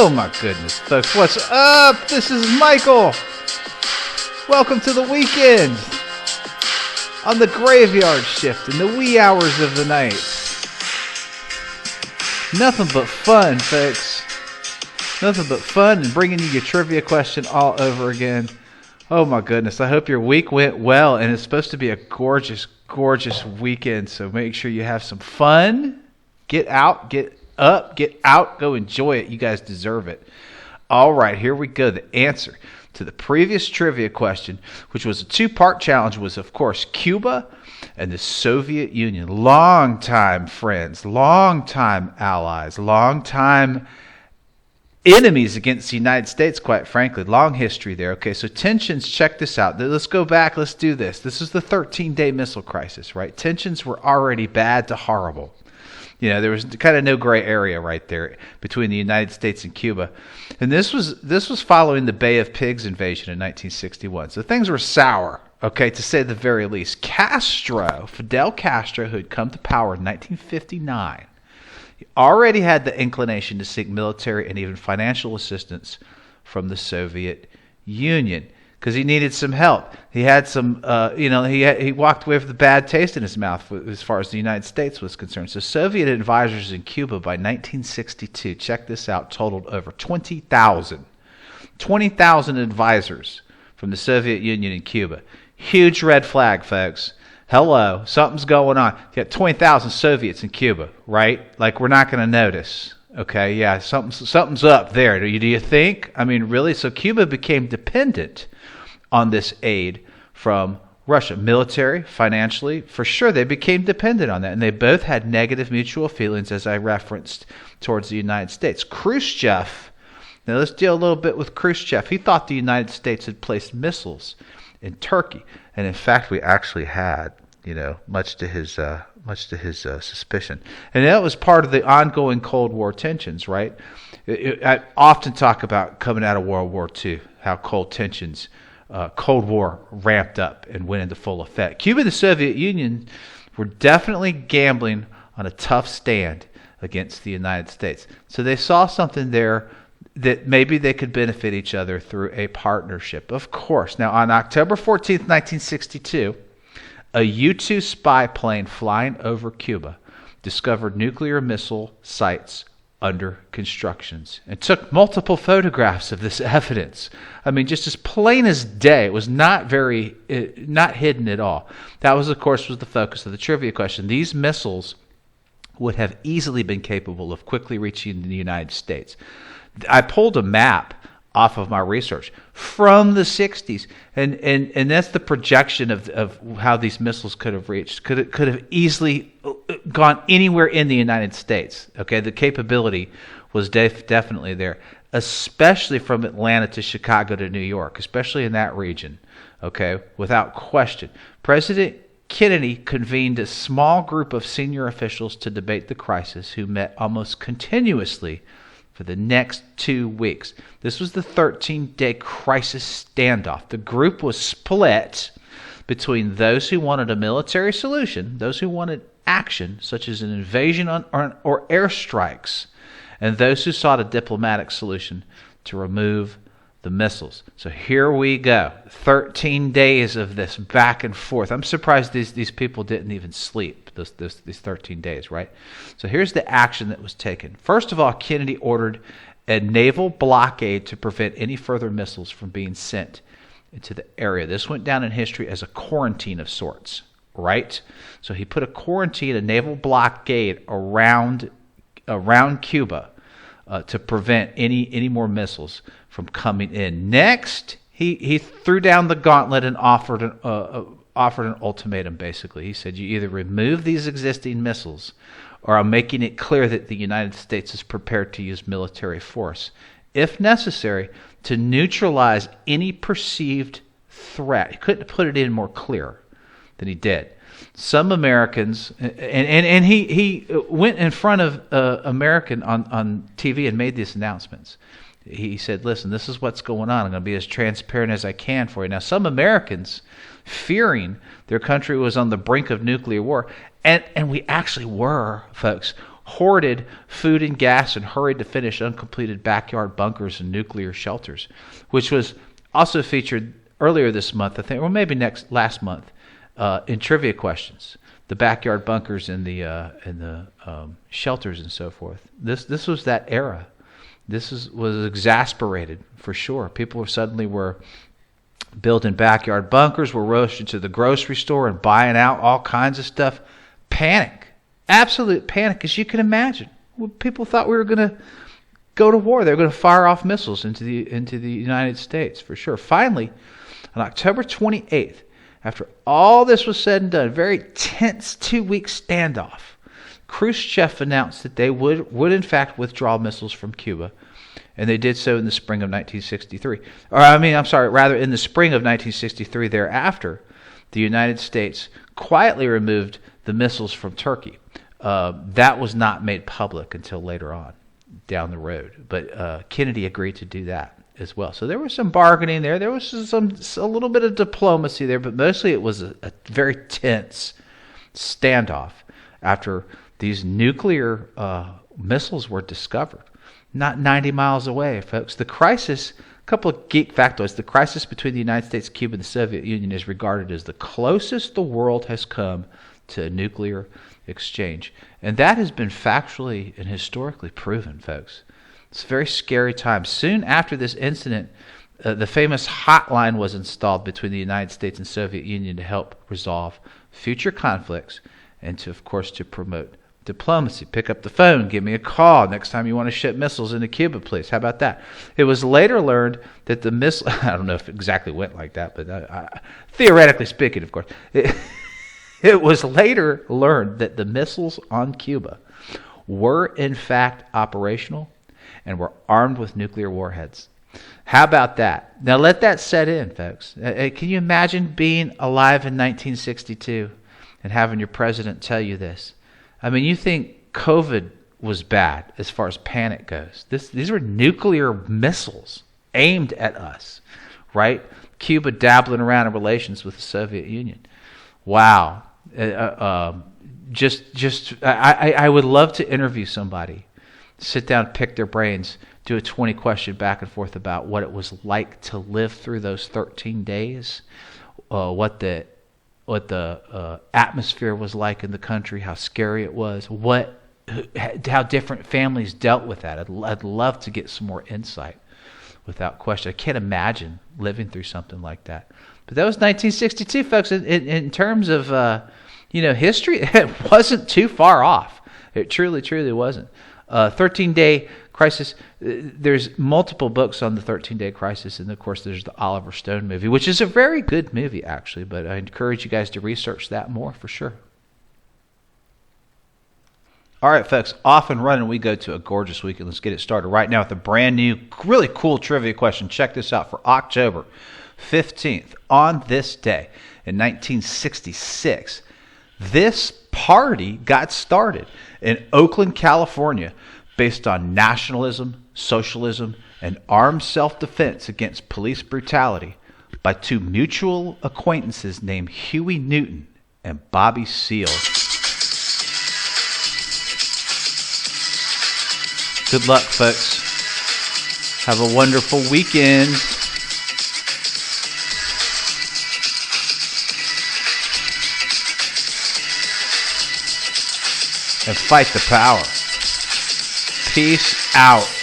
Oh my goodness, folks, what's up? This is Michael. Welcome to the weekend on the graveyard shift in the wee hours of the night. Nothing but fun, folks. Nothing but fun and bringing you your trivia question all over again. Oh my goodness, I hope your week went well, and it's supposed to be a gorgeous, gorgeous weekend, so make sure you have some fun. Get out, get up, get out, go enjoy it. You guys deserve it. All right, here we go. The answer to the previous trivia question, which was a two-part challenge, was, of course, Cuba and the Soviet Union. Long-time friends, long-time allies, long-time enemies against the United States, quite frankly. Long history there. Okay, so tensions, check this out. Let's go back. Let's do this. This is the 13-day missile crisis, right? Tensions were already bad to horrible. You know, there was kind of no gray area right there between the United States and Cuba. And this was following the Bay of Pigs invasion in 1961. So things were sour, okay, to say the very least. Fidel Castro, who had come to power in 1959, he already had the inclination to seek military and even financial assistance from the Soviet Union because he needed some help. He had some, he walked away with a bad taste in his mouth as far as the United States was concerned. So Soviet advisors in Cuba by 1962, check this out, totaled over 20,000. 20,000 advisors from the Soviet Union in Cuba. Huge red flag, folks. Hello, something's going on. You got 20,000 Soviets in Cuba, right? Like, we're not going to notice. Okay, yeah, something's up there. Do you think? I mean, really? So Cuba became dependent on this aid from Russia. Military, financially, for sure, they became dependent on that. And they both had negative mutual feelings, as I referenced, towards the United States. Khrushchev, now let's deal a little bit with Khrushchev. He thought the United States had placed missiles in Turkey. And in fact, we actually had, much to his suspicion. And that was part of the ongoing Cold War tensions, right? I often talk about coming out of World War II, how Cold War ramped up and went into full effect. Cuba and the Soviet Union were definitely gambling on a tough stand against the United States. So they saw something there that maybe they could benefit each other through a partnership. Of course. Now, on October 14th, 1962, a U-2 spy plane flying over Cuba discovered nuclear missile sites under constructions and took multiple photographs of this evidence. I mean, just as plain as day. It was not hidden at all. That was, of course, the focus of the trivia question. These missiles would have easily been capable of quickly reaching the United States. I pulled a map off of my research from the 60s, and that's the projection of how these missiles could have reached. Could have easily gone anywhere in the United States. Okay, the capability was definitely there, especially from Atlanta to Chicago to New York, especially in that region. Okay, without question. President Kennedy convened a small group of senior officials to debate the crisis, who met almost continuously for the next 2 weeks. This was the 13-day crisis standoff. The group was split between those who wanted a military solution, those who wanted action, such as an invasion or airstrikes, and those who sought a diplomatic solution to remove the missiles. So here we go. 13 days of this back and forth. I'm surprised these people didn't even sleep these 13 days, right? So here's the action that was taken. First of all, Kennedy ordered a naval blockade to prevent any further missiles from being sent into the area. This went down in history as a quarantine of sorts, right? So he put a naval blockade around Cuba to prevent any more missiles from coming in. Next, he threw down the gauntlet and offered an ultimatum, basically. He said, you either remove these existing missiles, or I'm making it clear that the United States is prepared to use military force, if necessary, to neutralize any perceived threat. He couldn't put it in more clear than he did. Some Americans, and he went in front of American on TV and made these announcements. He said, listen, this is what's going on. I'm going to be as transparent as I can for you. Now, some Americans, fearing their country was on the brink of nuclear war, and we actually were, folks, hoarded food and gas and hurried to finish uncompleted backyard bunkers and nuclear shelters, which was also featured earlier this month, I think, or maybe last month, in trivia questions. The backyard bunkers and the shelters and so forth. This was that era. Was exasperated for sure. People were building backyard bunkers, were rushing to the grocery store and buying out all kinds of stuff. Panic, absolute panic, as you can imagine. People thought we were going to go to war. They were going to fire off missiles into the United States for sure. Finally, on October 28th, after all this was said and done, very tense 2-week standoff, Khrushchev announced that they would in fact withdraw missiles from Cuba, and they did so in the spring of 1963. Rather in the spring of 1963. Thereafter, the United States quietly removed the missiles from Turkey. That was not made public until later on down the road, but Kennedy agreed to do that as well. So there was some bargaining there. There was a little bit of diplomacy there, but mostly it was a very tense standoff after these nuclear missiles were discovered. Not 90 miles away, folks. The crisis, a couple of geek factoids, the crisis between the United States, Cuba, and the Soviet Union is regarded as the closest the world has come to a nuclear exchange. And that has been factually and historically proven, folks. It's a very scary time. Soon after this incident, the famous hotline was installed between the United States and Soviet Union to help resolve future conflicts and to, of course, to promote diplomacy. Pick up the phone, give me a call next time you want to ship missiles into Cuba, please. How about that? It was later learned that the missile, I don't know if it exactly went like that, but theoretically speaking, of course, it was later learned that the missiles on Cuba were in fact operational and were armed with nuclear warheads. How about that? Now let that set in, folks. Can you imagine being alive in 1962 and having your president tell you this? I mean, you think COVID was bad as far as panic goes. These were nuclear missiles aimed at us, right? Cuba dabbling around in relations with the Soviet Union. Wow. I would love to interview somebody, sit down, pick their brains, do a 20-question back and forth about what it was like to live through those 13 days, what the atmosphere was like in the country, how scary it was, how different families dealt with that. I'd love to get some more insight, without question. I can't imagine living through something like that. But that was 1962, folks. In terms of history, it wasn't too far off. It truly, truly wasn't. 13-day crisis. There's multiple books on the 13-day crisis, and of course, there's the Oliver Stone movie, which is a very good movie, actually. But I encourage you guys to research that more for sure. All right, folks, off and running. We go to a gorgeous weekend. Let's get it started right now with a brand new, really cool trivia question. Check this out for October 15th. On this day in 1966, this party got started in Oakland, California, based on nationalism, socialism, and armed self-defense against police brutality by two mutual acquaintances named Huey Newton and Bobby Seale. Good luck, folks. Have a wonderful weekend. And fight the power. Peace out.